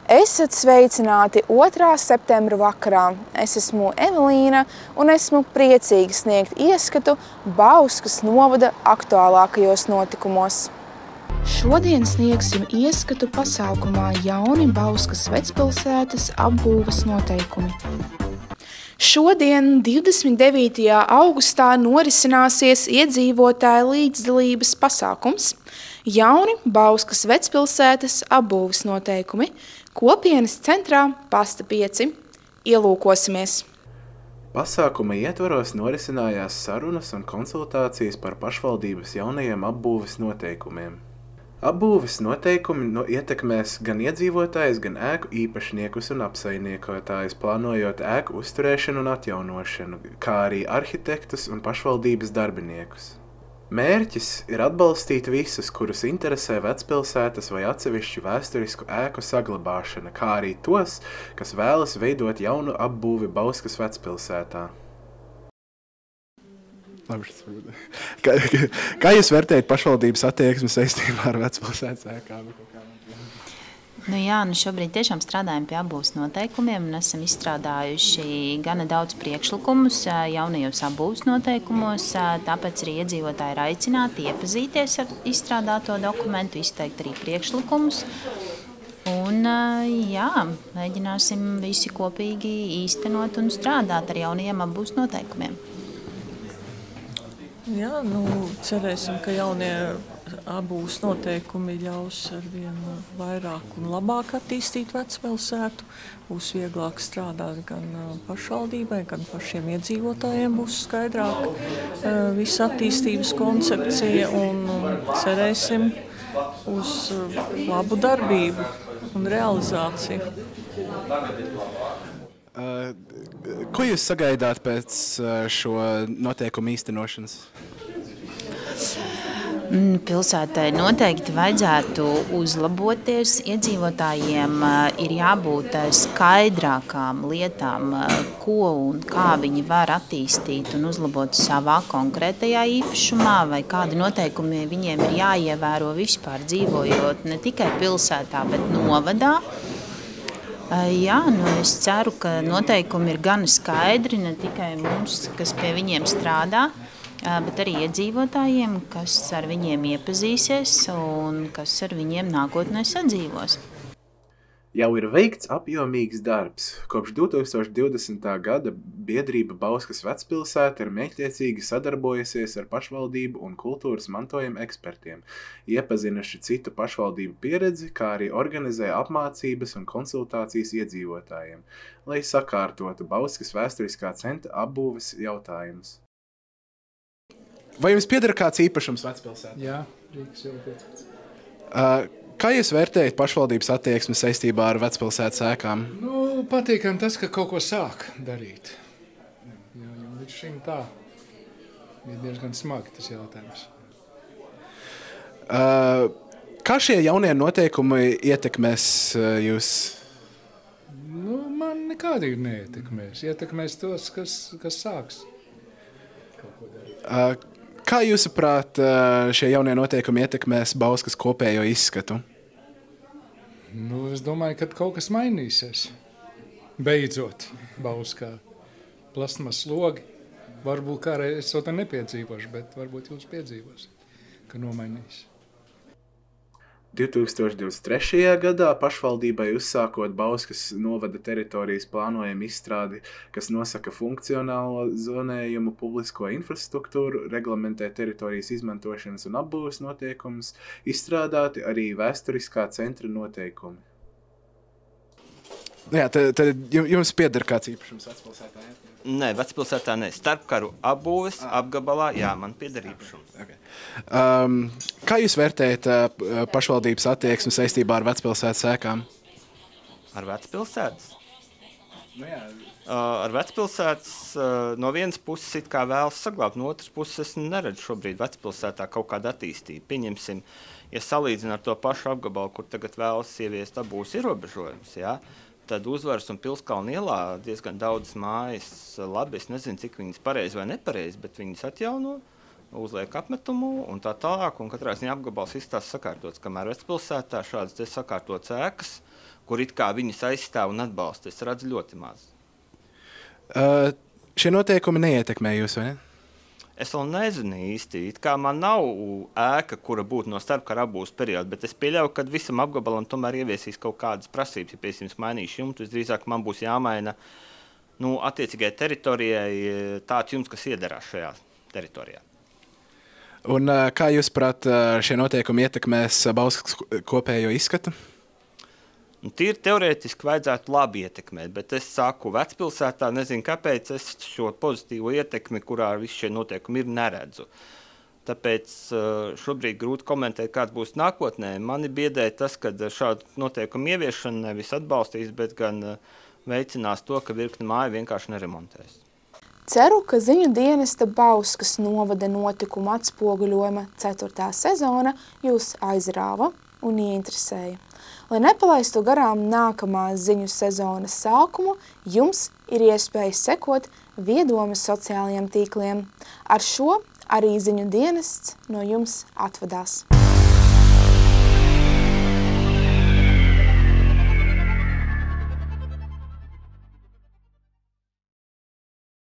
Esat sveicināti 2. septembra vakarā. Es esmu Evelīna un esmu priecīga sniegt ieskatu Bauskas novada aktuālākajos notikumos. Šodien sniegsim ieskatu pasākumā Jauni Bauskas vecpilsētas apbūves noteikumi. Šodien, 29. augustā, norisināsies iedzīvotāju līdzdalības pasākums Jauni Bauskas vecpilsētas apbūves noteikumi, kopienas centrā Pasta 5. Ielūkosimies! Pasākuma ietvaros norisinājās sarunas un konsultācijas par pašvaldības jaunajiem apbūves noteikumiem. Apbūves noteikumi ietekmēs gan iedzīvotājus, gan ēku īpašniekus un apsaimniekotājus, plānojot ēku uzturēšanu un atjaunošanu, kā arī arhitektus un pašvaldības darbiniekus. Mērķis ir atbalstīt visus, kurus interesē vecpilsētas vai atsevišķu vēsturisku ēku saglabāšana, kā arī tos, kas vēlas veidot jaunu apbūvi Bauskas vecpilsētā. Kā jūs vērtējat pašvaldības attieksmi saistībā ar vecpilsētas ēkām? Šobrīd tiešām strādājam pie apbūves noteikumiem un esam izstrādājuši gana daudz priekšlikumus jaunajos apbūves noteikumos, tāpēc arī iedzīvotāji ir aicināti iepazīties ar izstrādāto dokumentu, izteikt arī priekšlikumus. Un, mēģināsim visi kopīgi īstenot un strādāt ar jaunajiem apbūves noteikumiem. Cerēsim, ka jaunie apbūves noteikumi ļaus arvien vairāk un labāk attīstīt vecpilsētu. Būs vieglāk strādāt gan pašvaldībai, gan pašiem iedzīvotājiem būs skaidrāk visa attīstības koncepcija un cerēsim uz labu darbību un realizāciju. Ko jūs sagaidāt pēc šo noteikumu īstenošanas? Pilsētai noteikti vajadzētu uzlaboties. Iedzīvotājiem ir jābūt skaidrākām lietām, ko un kā viņi var attīstīt un uzlabot savā konkrētajā īpašumā, vai kādi noteikumi viņiem ir jāievēro vispār dzīvojot ne tikai pilsētā, bet novadā. Es ceru, ka noteikumi ir gana skaidri ne tikai mums, kas pie viņiem strādā, bet arī iedzīvotājiem, kas ar viņiem iepazīsies un kas ar viņiem nākotnē sadzīvos. Jau ir veikts apjomīgs darbs. Kopš 2020. gada biedrība Bauskas vecpilsēta ir mērķtiecīgi sadarbojusies ar pašvaldību un kultūras mantojuma ekspertiem, iepazinuši citu pašvaldību pieredzi, kā arī organizē apmācības un konsultācijas iedzīvotājiem, lai sakārtotu Bauskas vēsturiskā centra apbūves jautājumus. Vai jums pieder kāds īpašums vecpilsētā? Jā, Rīgas jau 15. Kā jūs vērtējat pašvaldības attieksmi saistībā ar vecpilsētas ēkām? Patīkam tas, ka kaut ko sāk darīt. Līdz šim tā bija diezgan smagi tas jautājums. Kā šie jaunie noteikumi ietekmēs jūs? Man nekādīgi neietekmēs. Ietekmēs tos, kas sāks kaut ko darīt. Kā jūsuprāt šie jaunie noteikumi ietekmēs Bauskas kopējo izskatu? Es domāju, ka kaut kas mainīsies. Beidzot, Bauskā. Plasmas logi. Varbūt kādreiz es to nepiedzīvošu, bet varbūt jūs piedzīvosiet, ka nomainīs. 2023. gadā pašvaldībai uzsākot Bauskas novada teritorijas plānojumu izstrādi, kas nosaka funkcionālo zonējumu, publisko infrastruktūru, reglamentē teritorijas izmantošanas un apbūves noteikumus, izstrādāti arī vēsturiskā centra noteikumi. Tad jums pieder kāds īpašums vecpilsētā? Nē, vecpilsētā ne. Starpkaru apbūves apgabalā, man pieder īpašums. Okay. Kā jūs vērtējat pašvaldības attieksmi saistībā ar vecpilsētas ēkām? Ar vecpilsētas? Ar vecpilsētas no vienas puses it kā vēlas saglābt, no otras puses es neredzu šobrīd vecpilsētā kaut kādu attīstību. Pieņemsim, ja salīdzina ar to pašu apgabalu, kur tagad vēlas ieviest apbūves ierobežojumus, tad Uzvaras un Pilskalna ielā diezgan daudz mājas labi. Es nezinu, cik viņas pareizi vai nepareizi, bet viņas atjauno. uzliek apmetumu un tā tālāk, un katrā ziņā apgabals izstāsts sakārtots, kamēr Vecpilsētā šādas te sakārtotas ēkas, kur it kā viņas aizstāv un atbalsta, es redzu ļoti maz. Šie noteikumi neietekmē jūs, vai ne? Es vēl nezinu īsti, it kā man nav ēka, kura būtu no starpkara apbūves perioda, bet es pieļauju, ka visam apgabalam tomēr ieviesīs kaut kādas prasības, ja piesīms mainīšu jumtu, visdrīzāk man būs jāmaina attiecīgai teritorijai tāds jumts, kas iederās šajā teritorijā. Un kā jūs prāt, šie noteikumi ietekmēs Bauskas kopējo izskatu? Tīri teorētiski vajadzētu labi ietekmēt, bet es saku, Vecpilsētā nezinu, kāpēc es šo pozitīvo ietekmi, kurā visi šie noteikumi ir, neredzu. Tāpēc šobrīd grūti komentēt, kāds būs nākotnē. Mani biedē tas, ka šādu noteikumu ieviešana nevis atbalstīs, bet gan veicinās to, ka virkni māju vienkārši neremontēs. Ceru, ka ziņu dienesta Bauskas novada notikumu atspoguļojuma 4. sezona jūs aizrāva un ieinteresēja. Lai nepalaistu garām nākamās ziņu sezonas sākumu, jums ir iespēja sekot Viedomes sociālajiem tīkliem. Ar šo arī ziņu dienests no jums atvadās.